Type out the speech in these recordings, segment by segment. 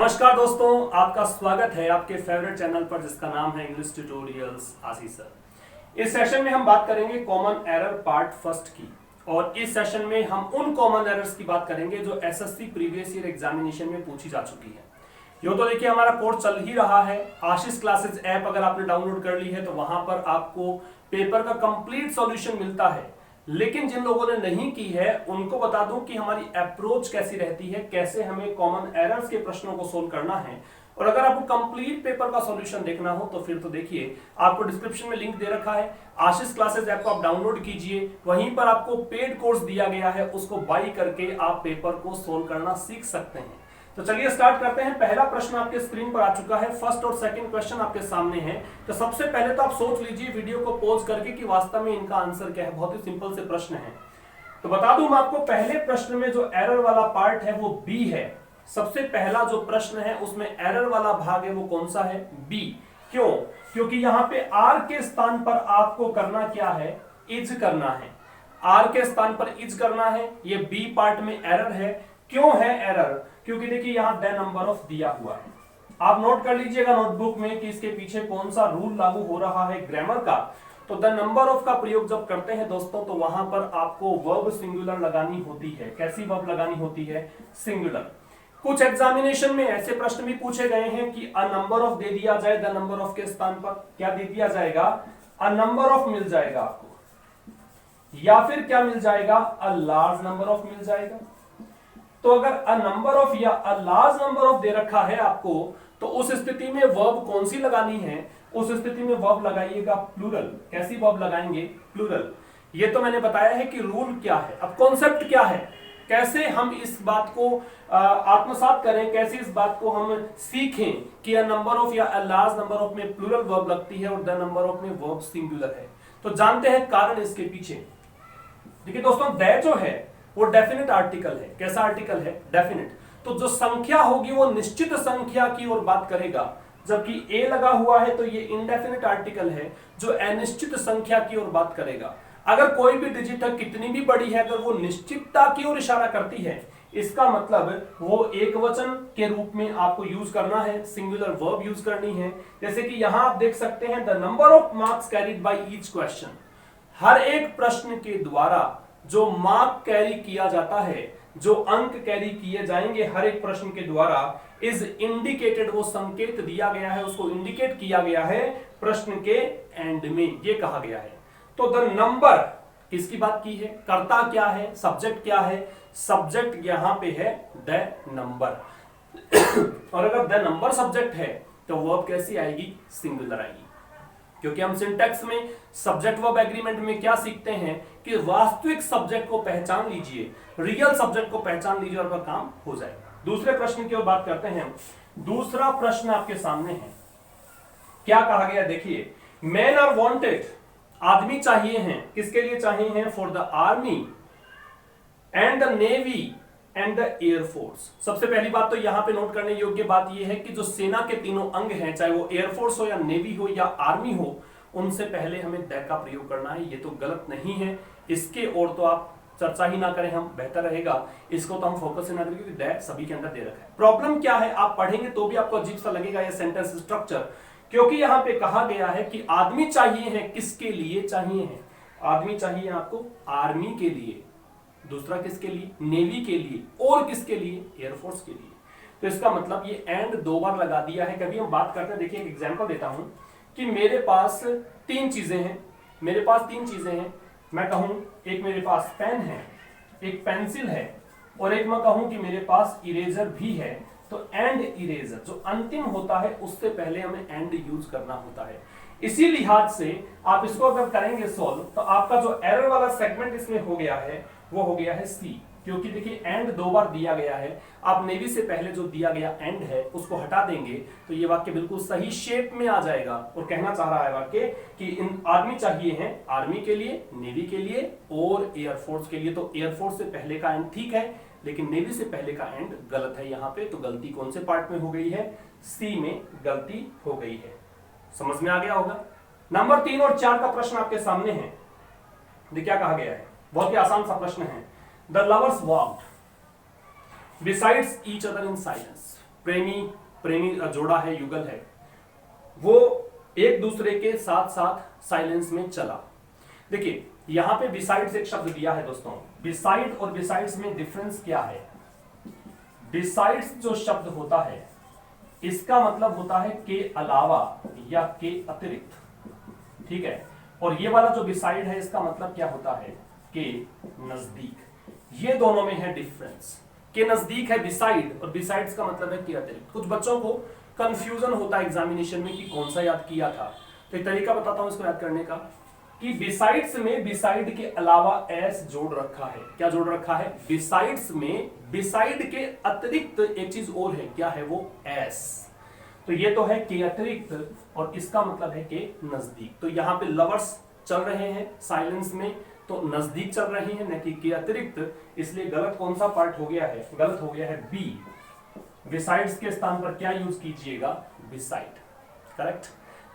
नमस्कार दोस्तों, आपका स्वागत है आपके फेवरेट चैनल पर जिसका नाम है इंग्लिश ट्यूटोरियल्स आशीष सर। इस सेशन में हम बात करेंगे कॉमन एरर पार्ट फर्स्ट की, और इस सेशन में हम उन कॉमन एरर्स की बात करेंगे जो एसएससी प्रीवियस ईयर एग्जामिनेशन में पूछी जा चुकी है। यो तो देखिए हमारा कोर्स चल ही रहा है। आशीष क्लासेस ऐप अगर आपने डाउनलोड कर ली है तो वहां पर आपको पेपर का कंप्लीट सॉल्यूशन मिलता है। लेकिन जिन लोगों ने नहीं की है उनको बता दूं कि हमारी अप्रोच कैसी रहती है, कैसे हमें कॉमन एरर्स के प्रश्नों को सोल्व करना है। और अगर आपको कंप्लीट पेपर का सॉल्यूशन देखना हो तो फिर तो देखिए, आपको डिस्क्रिप्शन में लिंक दे रखा है, आशीष क्लासेस ऐप को आप डाउनलोड कीजिए। वहीं पर आपको पेड कोर्स दिया गया है, उसको बाई करके आप पेपर को सोल्व करना सीख सकते हैं। तो चलिए स्टार्ट करते हैं। पहला प्रश्न आपके स्क्रीन पर आ चुका है, फर्स्ट और सेकंड क्वेश्चन आपके सामने है। तो सबसे पहले तो आप सोच लीजिए वीडियो को पॉज करके कि वास्तव में इनका आंसर क्या है। बहुत ही सिंपल से प्रश्न है। तो बता दूं मैं आपको, पहले प्रश्न में जो एरर वाला पार्ट है वो बी है। सबसे पहला जो प्रश्न है उसमें एरर वाला भाग है वो कौन सा है? बी। क्यों? क्योंकि यहाँ पे आर के स्थान पर आपको करना क्या है? इज करना है। आर के स्थान पर इज करना है। ये बी पार्ट में एरर है। क्यों है एरर? क्योंकि देखिए यहां द नंबर ऑफ दिया हुआ है। आप नोट कर लीजिएगा नोटबुक में कि इसके पीछे कौन सा रूल लागू हो रहा है ग्रामर का। तो द नंबर ऑफ का प्रयोग जब करते हैं दोस्तों तो वहां पर आपको वर्ब सिंगुलर लगानी होती है। कैसी वर्ब लगानी होती है? सिंगुलर। कुछ एग्जामिनेशन में ऐसे प्रश्न भी पूछे गए हैं कि अ नंबर ऑफ दे दिया जाए, द नंबर ऑफ के स्थान पर क्या दे दिया जाएगा? अ नंबर ऑफ मिल जाएगा आपको, या फिर क्या मिल जाएगा? अ लार्ज नंबर ऑफ मिल जाएगा। तो अगर अ नंबर ऑफ या अ लार्ज नंबर ऑफ दे रखा है आपको, तो उस स्थिति में वर्ब कौन सी लगानी है? उस स्थिति में वर्ब लगाइएगा प्लूरल। कैसी वर्ब लगाएंगे? प्लूरल। ये तो मैंने बताया है कि रूल क्या है। अब कॉन्सेप्ट क्या है, कैसे हम इस बात को आत्मसात करें, कैसे इस बात को हम सीखें कि अ नंबर ऑफ या अ लार्ज नंबर ऑफ में प्लूरल वर्ब लगती है और द नंबर ऑफ में वर्ब सिंगुलर है। तो जानते हैं कारण इसके पीछे। देखिए दोस्तों, द जो है वो डेफिनेट आर्टिकल है। कैसा आर्टिकल है? डेफिनेट। तो जो संख्या होगी वो निश्चित संख्या की ओर बात करेगा, जबकि ए लगा हुआ है तो ये इनडेफिनेट आर्टिकल है जो अनिश्चित संख्या की ओर बात करेगा। अगर कोई भी डिजिट कितनी भी बड़ी है, अगर वो निश्चितता की ओर इशारा करती है, इसका मतलब वो एक वचन के रूप में आपको यूज करना है, सिंगुलर वर्ब यूज करनी है। जैसे कि यहां आप देख सकते हैं, the number of marks carried by each question. हर एक प्रश्न के द्वारा जो मार्क कैरी किया जाता है, जो अंक कैरी किए जाएंगे हर एक प्रश्न के द्वारा, इज इंडिकेटेड, वो संकेत दिया गया है, उसको इंडिकेट किया गया है प्रश्न के एंड में, ये कहा गया है। तो द नंबर किसकी बात की है? कर्ता क्या है? सब्जेक्ट क्या है? सब्जेक्ट यहां पे है द नंबर। और अगर द नंबर सब्जेक्ट है तो वर्ब कैसी आएगी? सिंगुलर आएगी। क्योंकि हम सिंटैक्स में सब्जेक्ट वर्ब एग्रीमेंट में क्या सीखते हैं कि वास्तविक सब्जेक्ट को पहचान लीजिए, रियल सब्जेक्ट को पहचान लीजिए और काम हो जाएगा। दूसरे प्रश्न की ओर बात करते हैं। दूसरा प्रश्न आपके सामने है। क्या कहा गया? देखिए, मैन आर वांटेड, आदमी चाहिए हैं। किसके लिए चाहिए हैं? For the army and the navy and the air force. सबसे पहली बात तो यहां पे नोट करने योग्य बात यह है कि जो सेना के तीनों अंग हैं, चाहे वो एयरफोर्स हो या नेवी हो या आर्मी हो, उनसे पहले हमें द का प्रयोग करना है। ये तो गलत नहीं है, इसके और तो आप चर्चा ही ना करें, हम बेहतर रहेगा। इसको तो हम फोकस ही ना करें क्योंकि द सभी के अंदर दे रखा है। प्रॉब्लम क्या है, आप पढ़ेंगे तो भी आपको अजीब सा लगेगा यह सेंटेंस स्ट्रक्चर, क्योंकि यहां पे कहा गया है कि आदमी चाहिए है। किसके लिए चाहिए है? आदमी चाहिए आपको आर्मी के लिए, दूसरा किसके लिए? नेवी के लिए, और किसके लिए? एयरफोर्स के लिए। तो इसका मतलब ये एंड दो बार लगा दिया है। कभी हम बात करते हैं, देखिए एक एग्जांपल देता हूं कि मेरे पास तीन चीजें हैं। मेरे पास तीन चीजें हैं। मैं कहूं एक मेरे पास पेन है, एक पेंसिल है, और एक मैं कहूं कि मेरे पास इरेजर भी है। तो एंड इरेजर जो अंतिम होता है उससे पहले हमें एंड यूज करना होता है। इसी लिहाज से आप इसको अगर करेंगे सॉल्व, तो आपका जो एरर वाला सेगमेंट इसमें हो गया है वो हो गया है सी। क्योंकि देखिए एंड दो बार दिया गया है। आप नेवी से पहले जो दिया गया एंड है उसको हटा देंगे तो ये वाक्य बिल्कुल सही शेप में आ जाएगा। और कहना चाह रहा है वाक्य कि इन आदमी चाहिए हैं आर्मी के लिए, नेवी के लिए और एयरफोर्स के लिए। तो एयरफोर्स से पहले का एंड ठीक है, लेकिन नेवी से पहले का एंड गलत है यहाँ पे। तो गलती कौन से पार्ट में हो गई है? सी में गलती हो गई है। समझ में आ गया होगा। नंबर 3 और 4 का प्रश्न आपके सामने है। देखिए क्या कहा गया है, बहुत ही आसान सा प्रश्न है। The lovers walked besides each other in silence. प्रेमी प्रेमी जोड़ा है, युगल है, वो एक दूसरे के साथ साथ साइलेंस में चला। देखिए यहां पे बिसाइड्स एक शब्द दिया है दोस्तों, बिसाइड और बिसाइड्स में डिफरेंस क्या है? बिसाइड्स जो शब्द होता है इसका मतलब होता है के अलावा या के अतिरिक्त, ठीक है। और ये वाला जो बिसाइड है इसका मतलब क्या होता है? के नजदीक। ये दोनों में है डिफरेंस। के नजदीक है बिसाइड और बिसाइड्स का मतलब है के अतिरिक्त। कुछ बच्चों को कंफ्यूजन होता है एग्जामिनेशन में कि कौन सा याद किया था, तो एक तरीका बताता हूं इसको याद करने का कि बिसाइड्स में बिसाइड के अलावा एस जोड़ रखा है। क्या जोड़ रखा है? बिसाइड्स में बिसाइड के अतिरिक्त एक चीज और है, क्या है वो? एस। तो ये तो है के अतिरिक्त और इसका मतलब है के नजदीक। तो यहां पे लवर्स चल रहे हैं साइलेंस में, तो नजदीक चल रहे हैं न कि के अतिरिक्त, इसलिए गलत कौन सा पार्ट हो गया है? गलत हो गया है बी। बिसाइड्स के स्थान पर क्या यूज कीजिएगा? बिसाइड। करेक्ट।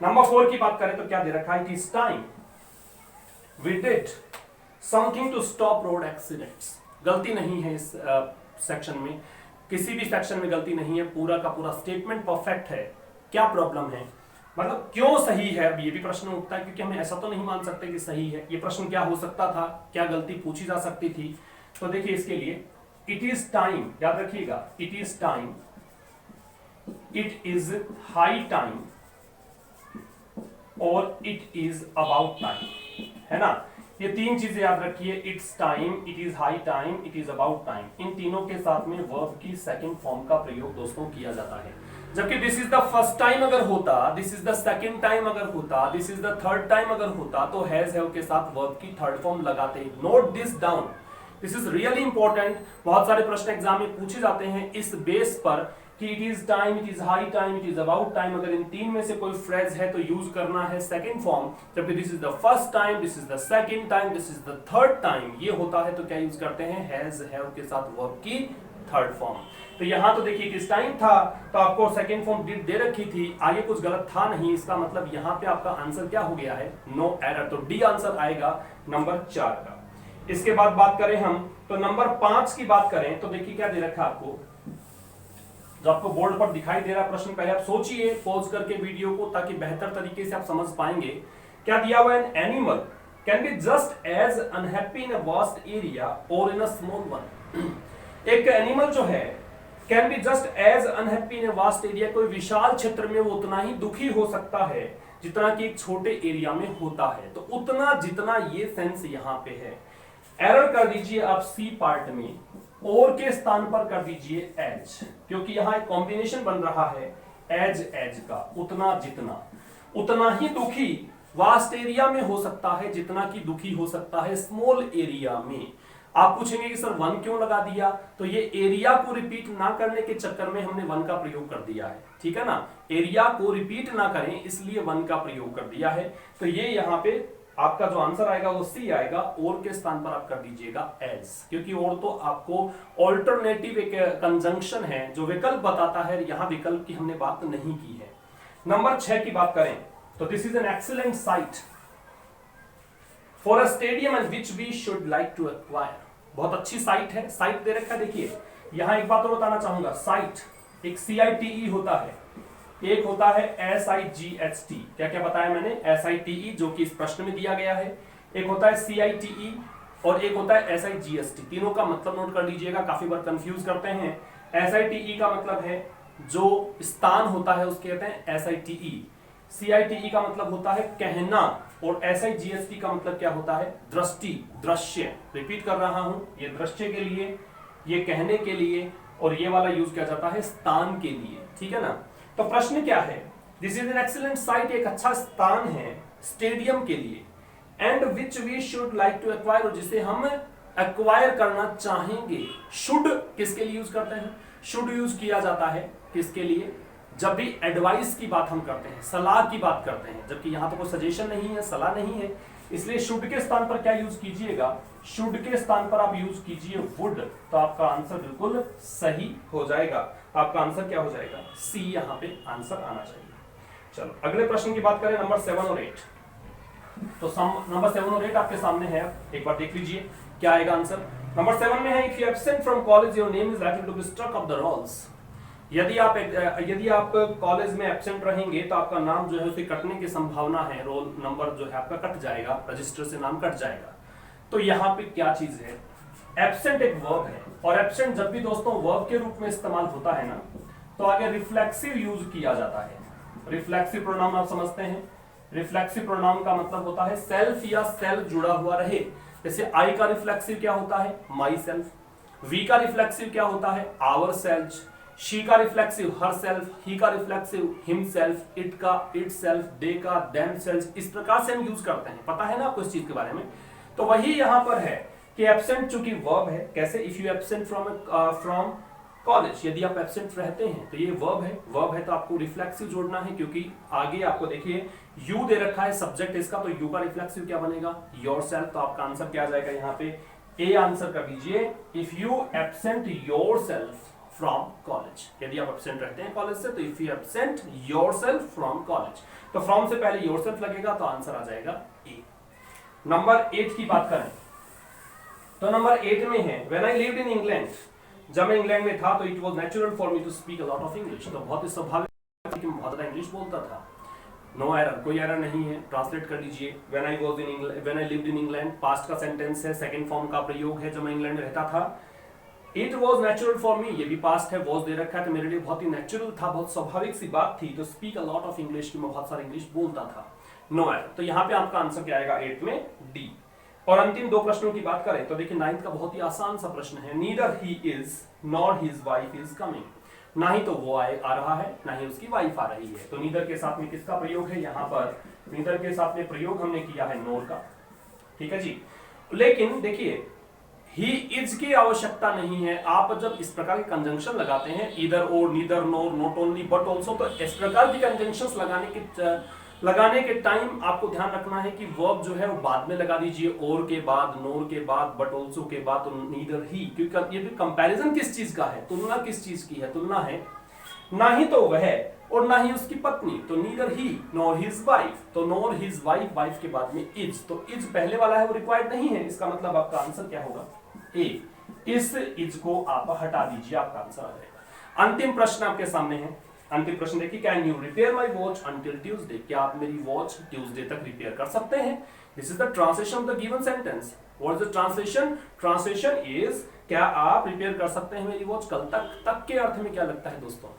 नंबर 4 की बात करें तो क्या दे रखा है? It is time we did something to stop road accidents. गलती नहीं है इस सेक्शन में, किसी भी सेक्शन में गलती नहीं है, पूरा का पूरा स्टेटमेंट परफेक्ट है। क्या प्रॉब्लम है, मतलब क्यों सही है? अब ये भी प्रश्न उठता है क्योंकि हमें ऐसा तो नहीं मान सकते कि सही है। ये प्रश्न क्या हो सकता था, क्या गलती पूछी जा सकती थी? तो देखिए इसके लिए इट इज टाइम, याद रखिएगा, it is time, it is high time और इट इज अबाउट टाइम, है ना। ये तीन चीजें याद रखिए, it's time, it is high time, it is about time. इन तीनों के साथ में वर्ब की सेकंड फॉर्म का प्रयोग दोस्तों किया जाता है। जबकि this is the first time अगर होता, this is the second time अगर होता, this is the third time अगर होता, तो हैज हैव के साथ वर्ब की थर्ड फॉर्म लगाते हैं। Note this down, this is really important. बहुत सारे प्रश्न एग्जाम में पूछे जाते हैं इस बेस पर कि it is time, it is high time, it is about time. अगर इन तीन में से कोई फ्रेज है तो यूज करना है सेकंड फॉर्म। जबकि this is the first time, this is the second time, this is the third time ये होता है तो क्या यूज करते हैं? हैज हैव के साथ वर्ब की थर्ड फॉर्म। तो यहां तो देखिए किस टाइम था तो आपको सेकंड फॉर्म डिड दे रखी थी, आगे कुछ गलत था नहीं, इसका मतलब यहां पे आपका आंसर क्या हो गया है? No error. तो डी आंसर आएगा नंबर 4 का। इसके बाद बात करें हम तो नंबर 5 की बात करें तो देखिए क्या दे रखा है आपको, जो आपको बोर्ड पर दिखाई दे रहा प्रश्न, पहले आप सोचिए पॉज करके वीडियो को ताकि बेहतर तरीके से आप समझ पाएंगे। क्या दिया हुआ है? An animal can be just as unhappy in a vast area और इन अ स्मॉल वन। एक एनिमल जो है can be just as unhappy in a vast area, कोई विशाल क्षेत्र में वो उतना ही दुखी हो सकता है जितना कि एक छोटे एरिया में होता है। तो उतना जितना, ये सेंस यहां पे है। एरर कर दीजिए आप सी पार्ट में, और के स्थान पर कर दीजिए एज, क्योंकि यहां एक कॉम्बिनेशन बन रहा है एज एज का। उतना जितना, उतना ही दुखी वास्ट एरिया में हो सकता है जितना कि दुखी हो सकता है स्मॉल एरिया में। आप पूछेंगे कि सर वन क्यों लगा दिया? तो ये एरिया को रिपीट ना करने के चक्कर में हमने वन का प्रयोग कर दिया है, ठीक है ना। एरिया को रिपीट ना करें इसलिए वन का प्रयोग कर दिया है। तो ये यहां पे आपका जो आंसर आएगा वो सी आएगा, और के स्थान पर आप कर दीजिएगा एज, क्योंकि और तो आपको ऑल्टरनेटिव एक कंजंक्शन है जो विकल्प बताता है, यहां विकल्प की हमने बात नहीं की है। नंबर 6 की बात करें तो this is an excellent site for a stadium and which we should like to acquire. बहुत अच्छी साइट है, साइट दे रखा है। देखिए यहां एक बात और बताना चाहूंगा, साइट एक CITE होता है, एक होता है SIGHT। क्या क्या बताया मैंने? SITE जो कि इस प्रश्न में दिया गया है, एक होता है CITE और एक होता है SIGST। तीनों का मतलब नोट कर लीजिएगा, काफी बार कंफ्यूज करते हैं। SITE का मतलब है जो स्थान होता है उसके कहते हैं SITE। CITE का मतलब होता है कहना और SIGST का मतलब क्या होता है? दृष्टि, दृश्य। रिपीट कर रहा हूं, ये दृश्य के लिए, ये कहने के लिए, और ये वाला यूज किया जाता है स्थान के लिए, ठीक है ना। तो प्रश्न क्या है? This is an excellent site, एक अच्छा स्थान है स्टेडियम के लिए, and which we should like to acquire, और जिसे हम एक्वायर करना चाहेंगे। शुड किसके लिए यूज करते हैं? शुड यूज किया जाता है किसके लिए? जब भी एडवाइस की बात हम करते हैं, सलाह की बात करते हैं, जबकि यहां तो कोई सजेशन नहीं है, सलाह नहीं है, इसलिए शुड के स्थान पर क्या यूज कीजिएगा? शुड के स्थान पर आप यूज कीजिए वुड, तो आपका आंसर बिल्कुल सही हो जाएगा। आपका आंसर क्या हो जाएगा? सी यहां पे आंसर आना चाहिए। चलो अगले प्रश्न की बात करें, नंबर 7 और 8। तो नंबर 7 और 8 आपके सामने है, एक बार देख लीजिए क्या आएगा आंसर। नंबर 7 में है, if you absent from college your name is likely to be struck off the rolls. यदि आप कॉलेज में एब्सेंट रहेंगे तो आपका नाम जो है उसे कटने की संभावना है, रोल नंबर जो है आपका कट जाएगा, रजिस्टर से नाम कट जाएगा। तो यहाँ पे क्या चीज है, एब्सेंट एक वर्ब है, और एब्सेंट जब भी दोस्तों वर्ब के रूप में इस्तेमाल होता है ना, तो आगे रिफ्लेक्सिव यूज किया जाता है। रिफ्लेक्सिव प्रोनाउन आप समझते हैं, रिफ्लेक्सिव प्रोनाउन का मतलब होता है सेल्फ या सेल्फ जुड़ा हुआ रहे। जैसे आई का रिफ्लेक्सिव क्या होता है, माई सेल्फ। वी का रिफ्लेक्सिव क्या होता है, आवर सेल्फ। शी का रिफ्लेक्सिव हर सेल्फ, ही का रिफ्लेक्सिव हिम सेल्फ, इट का इट सेल्फ, दे का देम सेल्फ। इस प्रकार से हम यूज करते हैं, पता है ना आपको इस चीज के बारे में। तो वही यहां पर है कि एब्सेंट चूंकि वर्ब है, कैसे, if you absent from college, यदि आप एब्सेंट रहते हैं तो ये वर्ब है तो आपको रिफ्लेक्सिव जोड़ना है, क्योंकि आगे आपको देखिए यू दे रखा है सब्जेक्ट इसका, तो यू का रिफ्लेक्सिव क्या बनेगा, योरसेल्फ। तो आपका आंसर क्या आ जाएगा यहाँ पे, ए आंसर कर दीजिए, if you absent yourself from college. यदि आप एब्सेंट रहते हैं कॉलेज से तो if you absent yourself from college, तो फ्रॉम से पहले योरसेल्फ लगेगा, तो आंसर आ जाएगा ए। नंबर 8 की बात करें तो नंबर 8 में है, when I lived in England, जब मैं इंग्लैंड में था तो it was natural for me to speak a lot of English. तो बहुत ही स्वाभाविक है कि मैं बहुत ज्यादा इंग्लिश बोलता था। नो एरर, कोई एरर नहीं है, ट्रांसलेट कर लीजिए। When I lived in England, past का सेंटेंस है, सेकंड फॉर्म का प्रयोग है, जब मैं इंग्लैंड में रहता था। इट वॉज नेचुरल फॉर मी, ये भी पास्ट है, वॉज दे रखा है, तो मेरे लिए बहुत ही नेचुरल था, बहुत स्वाभाविक सी बात थी तो speak a lot of English, की मैं बहुत सारा इंग्लिश बोलता था। नो एरर, तो यहाँ पे आपका आंसर क्या आएगा 8 में, डी। और अंतिम 2 प्रश्नों की बात करें तो देखिए 9th का बहुत ही आसान सा प्रश्न है, neither he is nor his wife is coming. ना ही तो वो आ रहा है, ना ही उसकी वाइफ आ रही है। तो नीदर के साथ में किसका प्रयोग है, यहाँ पर नीदर के साथ में प्रयोग हमने किया है नोर का, ठीक है जी। लेकिन देखिए ही इज की आवश्यकता नहीं है। आप जब इस प्रकार के कंजंक्शन लगाते हैं, ईदर और, neither, NOR, not only, but also, तो इस प्रकार की कंजंक्शंस लगाने के टाइम आपको ध्यान रखना है कि वर्ब जो है वो बाद में लगा दीजिए, और के बाद, नोर के बाद, बट ऑल्सो के बाद, तो नीदर ही, क्योंकि ये भी कंपैरिजन किस चीज का है, तुलना किस चीज की है, तुलना है। ना ही तो वह और ना ही उसकी पत्नी, तो नीदर ही नॉर हिज वाइफ, तो नॉर हिज वाइफ, वाइफ के बाद में इज, तो इज पहले वाला है वो रिक्वायर्ड नहीं है, इसका मतलब आपका आंसर क्या होगा, ए। इस इज को आप हटा दीजिए, आपका आंसर आ जाएगा। अंतिम प्रश्न आपके सामने है, अंतिम प्रश्न देखिए, can you repair my watch until Tuesday, क्या आप मेरी वॉच ट्यूसडे तक रिपेयर कर सकते हैं। This is the translation of the given sentence. What is the translation, translation is, क्या आप रिपेयर कर सकते हैं मेरी वॉच कल तक के अर्थ में क्या लगता है दोस्तों,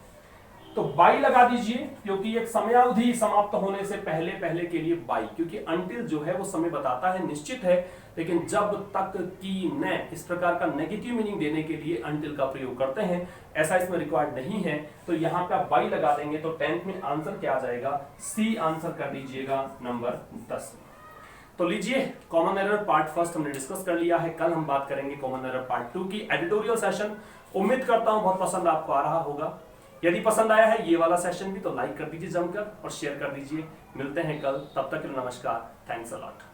तो बाई लगा दीजिए, क्योंकि एक समयावधि समाप्त होने से पहले के लिए बाई, क्योंकि अंटिल जो है वो समय बताता है, निश्चित है, लेकिन जब तक कि न, इस प्रकार का नेगेटिव मीनिंग देने के लिए अंटिल का प्रयोग करते हैं, ऐसा इसमें रिक्वायर्ड नहीं है। तो यहाँ पे आप बाई लगा देंगे, तो 10th में आंसर क्या आ जाएगा, सी आंसर कर दीजिएगा नंबर 10। तो लीजिए, कॉमन एरर पार्ट फर्स्ट हमने डिस्कस कर लिया है। कल हम बात करेंगे कॉमन एरर पार्ट 2 की, एडिटोरियल सेशन। उम्मीद करता हूं बहुत पसंद आपको आ रहा होगा। यदि पसंद आया है ये वाला सेशन भी, तो लाइक कर दीजिए जमकर और शेयर कर दीजिए। मिलते हैं कल, तब तक के लिए नमस्कार, थैंक्स अ लॉट।